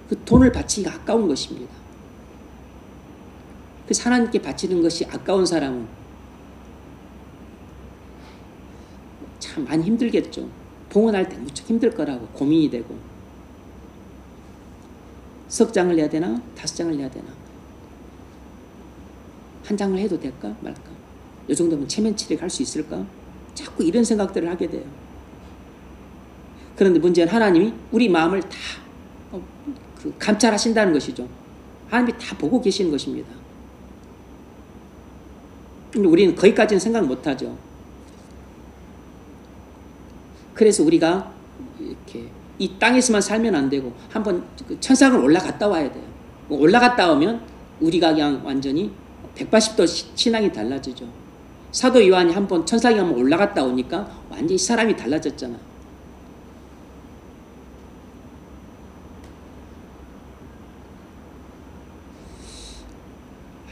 그 돈을 바치기가 아까운 것입니다. 그래서 하나님께 바치는 것이 아까운 사람은 참 많이 힘들겠죠. 봉헌할 때 무척 힘들 거라고 고민이 되고, 석 장을 내야 되나? 5장을 내야 되나? 한 장을 해도 될까 말까? 이 정도면 체면치레 갈 수 있을까? 자꾸 이런 생각들을 하게 돼요. 그런데 문제는 하나님이 우리 마음을 다 감찰하신다는 것이죠. 하나님이 다 보고 계시는 것입니다. 근데 우리는 거기까지는 생각 못하죠. 그래서 우리가 이렇게 이 땅에서만 살면 안 되고 한번 천상을 올라갔다 와야 돼요. 올라갔다 오면 우리가 그냥 완전히 180도 신앙이 달라지죠. 사도 요한이 한번 천상에 한번 올라갔다 오니까 완전히 사람이 달라졌잖아.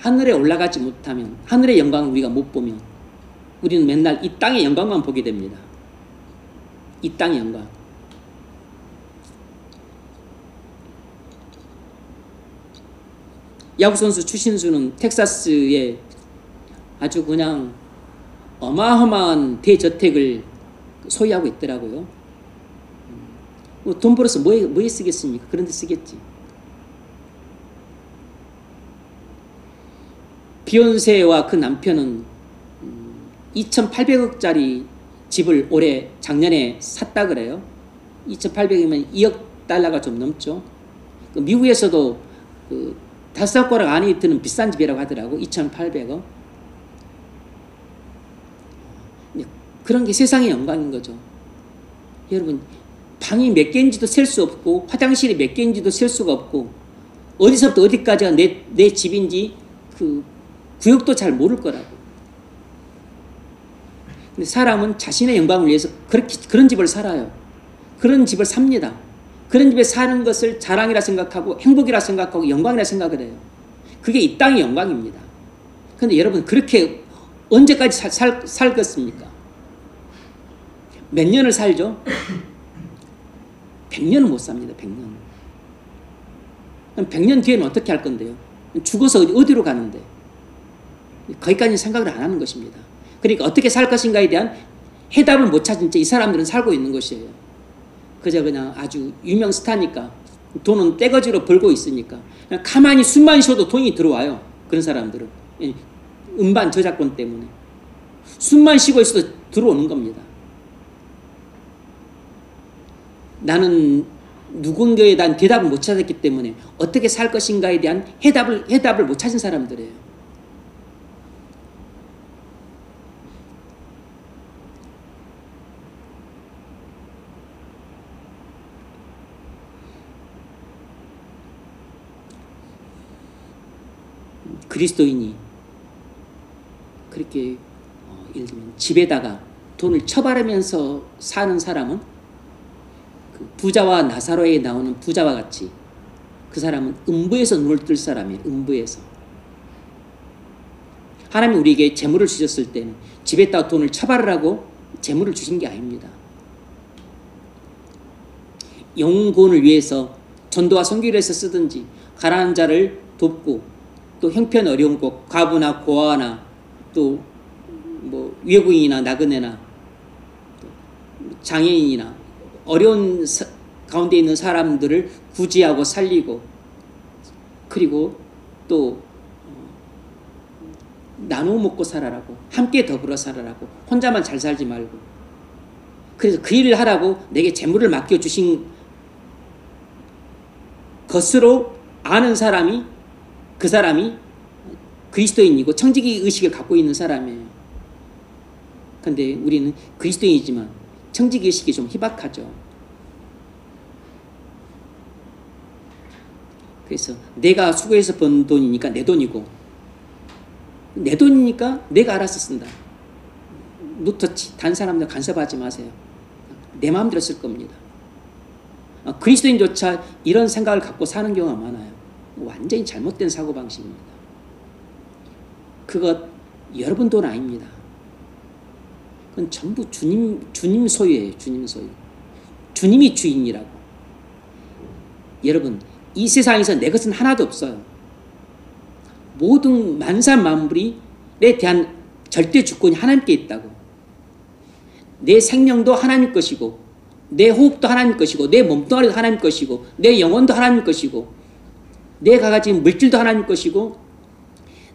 하늘에 올라가지 못하면, 하늘의 영광을 우리가 못 보면 우리는 맨날 이 땅의 영광만 보게 됩니다. 이 땅의 영광. 야구선수 추신수는 텍사스에 아주 그냥 어마어마한 대저택을 소유하고 있더라고요. 돈 벌어서 뭐에 쓰겠습니까? 그런 데 쓰겠지. 비욘세와 그 남편은 2,800억짜리 집을 작년에 샀다 그래요. 2,800이면 2억 달러가 좀 넘죠. 미국에서도 그 5고락 안에 드는 비싼 집이라고 하더라고. 2,800억. 그런 게 세상의 영광인 거죠. 여러분, 방이 몇 개인지도 셀 수 없고 화장실이 몇 개인지도 셀 수가 없고 어디서부터 어디까지가 내 집인지 그 구역도 잘 모를 거라고. 근데 사람은 자신의 영광을 위해서 그런 집을 살아요. 그런 집을 삽니다. 그런 집에 사는 것을 자랑이라 생각하고 행복이라 생각하고 영광이라 생각을 해요. 그게 이 땅의 영광입니다. 그런데 여러분, 그렇게 언제까지 살겠습니까? 몇 년을 살죠? 100년은 못 삽니다. 100년. 그럼 100년 뒤에는 어떻게 할 건데요? 죽어서 어디로 가는데? 거기까지는 생각을 안 하는 것입니다. 그러니까 어떻게 살 것인가에 대한 해답을 못 찾은 채 이 사람들은 살고 있는 것이에요. 그냥 아주 유명 스타니까, 돈은 떼거지로 벌고 있으니까 그냥 가만히 숨만 쉬어도 돈이 들어와요. 그런 사람들은 음반 저작권 때문에 숨만 쉬고 있어도 들어오는 겁니다. 나는 누군가에 대한 대답을 못 찾았기 때문에 어떻게 살 것인가에 대한 해답을 못 찾은 사람들이에요. 그리스도인이 그렇게 예를 들면 집에다가 돈을 처바르면서 사는 사람은 그 부자와 나사로에 나오는 부자와 같이 그 사람은 음부에서 눈을 뜰 사람이에요. 음부에서. 하나님이 우리에게 재물을 주셨을 때는 집에다가 돈을 처바르라고 재물을 주신 게 아닙니다. 영혼 구원을 위해서 전도와 선교를 해서 쓰든지 가난한 자를 돕고 또 형편 어려운 곳, 과부나 고아나 또 뭐 외국인이나 나그네나 장애인이나 어려운 가운데 있는 사람들을 구제하고 살리고, 그리고 또 나누어 먹고 살아라고, 함께 더불어 살아라고, 혼자만 잘 살지 말고. 그래서 그 일을 하라고 내게 재물을 맡겨주신 것으로 아는 사람이, 그 사람이 그리스도인이고 청지기 의식을 갖고 있는 사람이에요. 그런데 우리는 그리스도인이지만 청지기 의식이 좀 희박하죠. 그래서 내가 수고해서 번 돈이니까 내 돈이고, 내 돈이니까 내가 알아서 쓴다. 노터치, 다른 사람들 간섭하지 마세요. 내 마음대로 쓸 겁니다. 그리스도인조차 이런 생각을 갖고 사는 경우가 많아요. 완전히 잘못된 사고방식입니다. 그것 여러분 돈 아닙니다. 그건 전부 주님 소유예요. 주님 소유. 주님이 주인이라고. 여러분, 이 세상에서 내 것은 하나도 없어요. 모든 만사만물에 대한 절대 주권이 하나님께 있다고. 내 생명도 하나님 것이고, 내 호흡도 하나님 것이고, 내 몸뚱아리도 하나님 것이고, 내 영혼도 하나님 것이고, 내가 가진 물질도 하나님 것이고,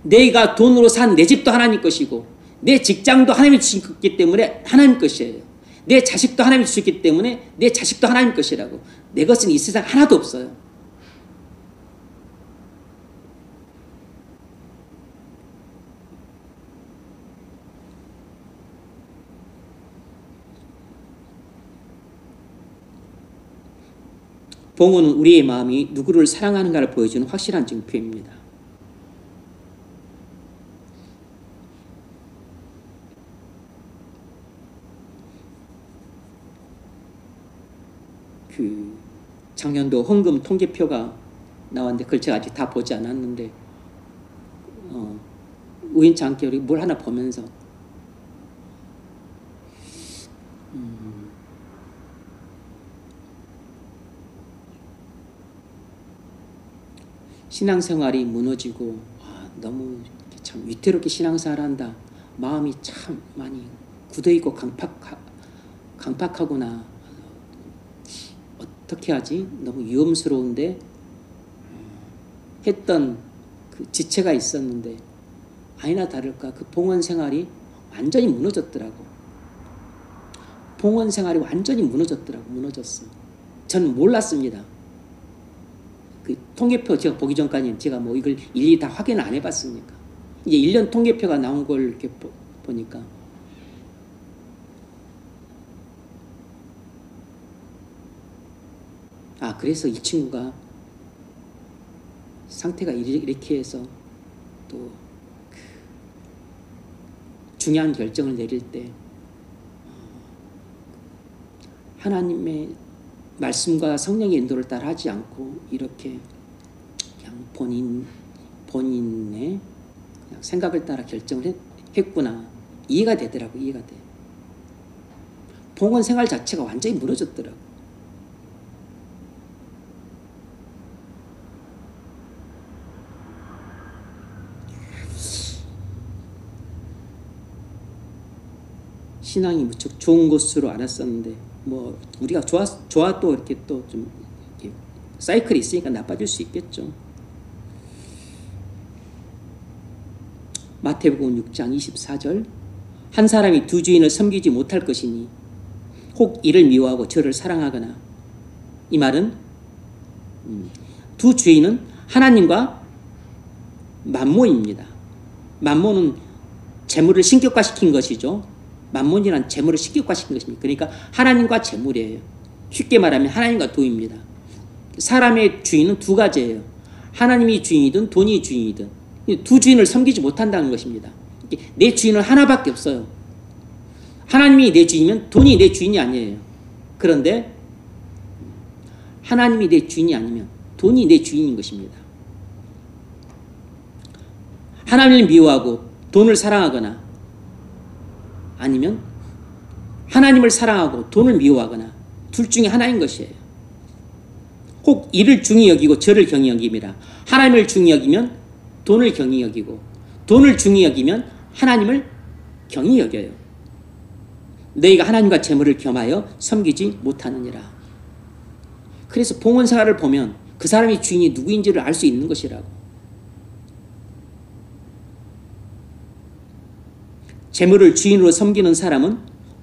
내가 돈으로 산 내 집도 하나님 것이고, 내 직장도 하나님이 주셨기 때문에 하나님 것이에요. 내 자식도 하나님이 주셨기 때문에 내 자식도 하나님 것이라고. 내 것은 이 세상 하나도 없어요. 봉헌은 우리의 마음이 누구를 사랑하는가를 보여주는 확실한 증표입니다. 작년도 헌금 통계표가 나왔는데 그걸 제가 아직 다 보지 않았는데 우연치 않게 우리 뭘 하나 보면서 신앙생활이 무너지고 너무 참 위태롭게 신앙생활한다. 마음이 참 많이 굳어있고 강팍하구나. 어떻게 하지? 너무 위험스러운데 했던 그 지체가 있었는데 아니나 다를까 그 봉헌 생활이 완전히 무너졌더라고. 봉헌 생활이 완전히 무너졌더라고. 무너졌어. 저는 몰랐습니다. 그 통계표 제가 보기 전까지는 제가 뭐 이걸 일일이 다 확인을 안 해봤으니까. 이제 1년 통계표가 나온 걸 이렇게 보니까 그래서 이 친구가 상태가 이렇게 해서 또 중요한 결정을 내릴 때 하나님의 말씀과 성령의 인도를 따라 하지 않고 이렇게 그냥 본인의 그냥 생각을 따라 결정을 했구나. 이해가 되더라고. 이해가 돼. 봉헌 생활 자체가 완전히 무너졌더라고. 신앙이 무척 좋은 것으로 알았었는데 뭐 우리가 좋아 또 이렇게 또 좀 사이클이 있으니까 나빠질 수 있겠죠. 마태복음 6장 24절 한 사람이 두 주인을 섬기지 못할 것이니 혹 이를 미워하고 저를 사랑하거나. 이 말은 두 주인은 하나님과 맘몬입니다. 맘몬은 재물을 신격화시킨 것이죠. 맘몬이란 재물을 신격화시킨 것입니다. 그러니까 하나님과 재물이에요. 쉽게 말하면 하나님과 돈입니다. 사람의 주인은 두 가지예요. 하나님이 주인이든 돈이 주인이든 두 주인을 섬기지 못한다는 것입니다. 내 주인은 하나밖에 없어요. 하나님이 내 주인이면 돈이 내 주인이 아니에요. 그런데 하나님이 내 주인이 아니면 돈이 내 주인인 것입니다. 하나님을 미워하고 돈을 사랑하거나 아니면 하나님을 사랑하고 돈을 미워하거나 둘 중에 하나인 것이에요. 혹 이를 중히 여기고 저를 경히 여김이라. 하나님을 중히 여기면 돈을 경히 여기고 돈을 중히 여기면 하나님을 경히 여겨요. 너희가 하나님과 재물을 겸하여 섬기지 못하느니라. 그래서 봉헌 생활을 보면 그 사람의 주인이 누구인지를 알 수 있는 것이라고. 재물을 주인으로 섬기는 사람은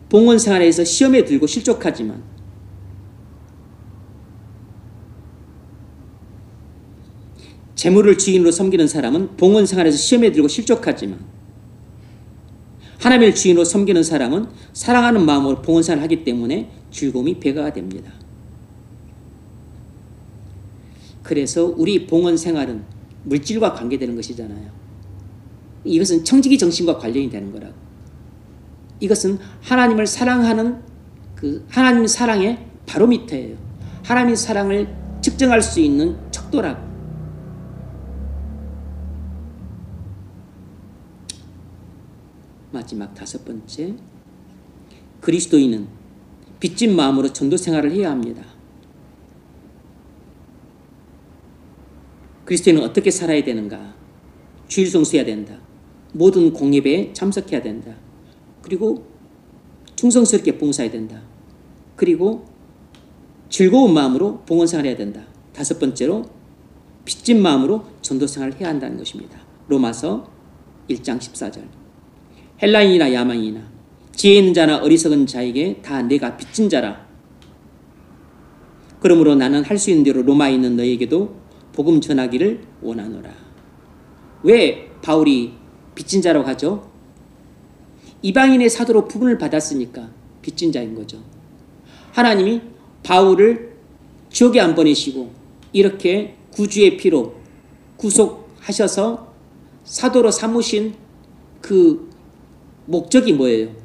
봉헌 생활에서 시험에 들고 실족하지만 재물을 주인으로 섬기는 사람은 봉헌 생활에서 시험에 들고 실족하지만 하나님을 주인으로 섬기는 사람은 사랑하는 마음으로 봉헌 생활을 하기 때문에 즐거움이 배가 됩니다. 그래서 우리 봉헌 생활은 물질과 관계되는 것이잖아요. 이것은 청지기 정신과 관련이 되는 거라고. 이것은 하나님을 사랑하는 그 하나님 사랑의 바로미터예요. 하나님의 사랑을 측정할 수 있는 척도라고. 마지막 5번째, 그리스도인은 빚진 마음으로 전도 생활을 해야 합니다. 그리스도인은 어떻게 살아야 되는가? 주일 성수해야 된다. 모든 공예배에 참석해야 된다. 그리고 충성스럽게 봉사해야 된다. 그리고 즐거운 마음으로 봉헌생활을 해야 된다. 5번째로 빚진 마음으로 전도생활을 해야 한다는 것입니다. 로마서 1장 14절 헬라인이나 야만인이나 지혜 있는 자나 어리석은 자에게 다 내가 빚진 자라. 그러므로 나는 할 수 있는 대로 로마에 있는 너에게도 복음 전하기를 원하노라. 왜 바울이 빚진 자라고 하죠? 이방인의 사도로 부분을 받았으니까 빚진 자인 거죠. 하나님이 바울을 지옥에 안 보내시고 이렇게 구주의 피로 구속하셔서 사도로 삼으신 그 목적이 뭐예요?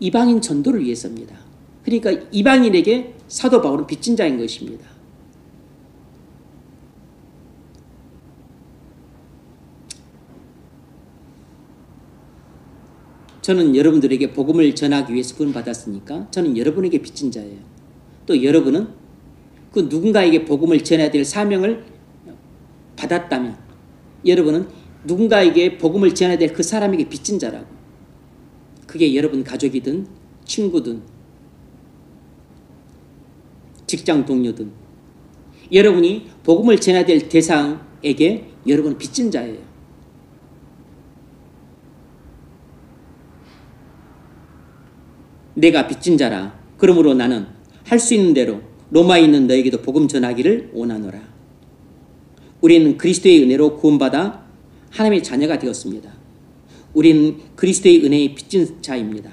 이방인 전도를 위해서입니다. 그러니까 이방인에게 사도 바울은 빚진 자인 것입니다. 저는 여러분들에게 복음을 전하기 위해서 구원받았으니까 저는 여러분에게 빚진 자예요. 또 여러분은 그 누군가에게 복음을 전해야 될 사명을 받았다면 여러분은 누군가에게 복음을 전해야 될 그 사람에게 빚진 자라고. 그게 여러분 가족이든 친구든 직장 동료든 여러분이 복음을 전해야 될 대상에게 여러분은 빚진 자예요. 내가 빚진 자라. 그러므로 나는 할 수 있는 대로 로마에 있는 너에게도 복음 전하기를 원하노라. 우리는 그리스도의 은혜로 구원받아 하나님의 자녀가 되었습니다. 우리는 그리스도의 은혜에 빚진 자입니다.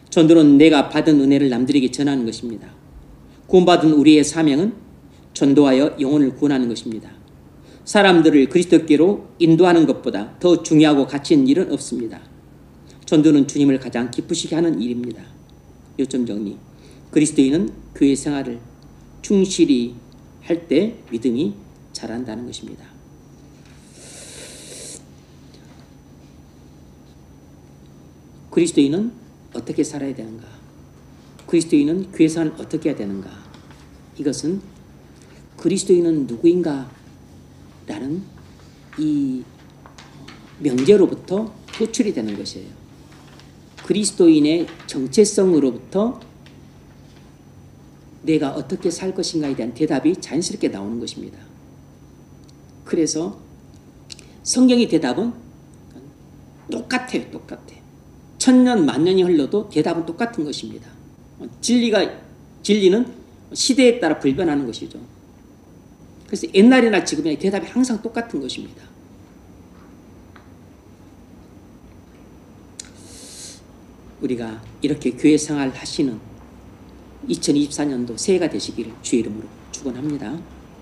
전도는 내가 받은 은혜를 남들에게 전하는 것입니다. 구원받은 우리의 사명은 전도하여 영혼을 구원하는 것입니다. 사람들을 그리스도께로 인도하는 것보다 더 중요하고 가치 있는 일은 없습니다. 전도는 주님을 가장 기쁘시게 하는 일입니다. 요점 정리. 그리스도인은 교회 생활을 충실히 할 때 믿음이 자란다는 것입니다. 그리스도인은 어떻게 살아야 되는가? 그리스도인은 교회 생활을 어떻게 해야 되는가? 이것은 그리스도인은 누구인가? 라는 이 명제로부터 호출이 되는 것이에요. 그리스도인의 정체성으로부터 내가 어떻게 살 것인가에 대한 대답이 자연스럽게 나오는 것입니다. 그래서 성경의 대답은 똑같아요. 똑같아. 천년 만년이 흘러도 대답은 똑같은 것입니다. 진리는 시대에 따라 불변하는 것이죠. 그래서 옛날이나 지금이나 대답이 항상 똑같은 것입니다. 우리가 이렇게 교회 생활 하시는 2024년도 새해가 되시기를 주의 이름으로 축원합니다.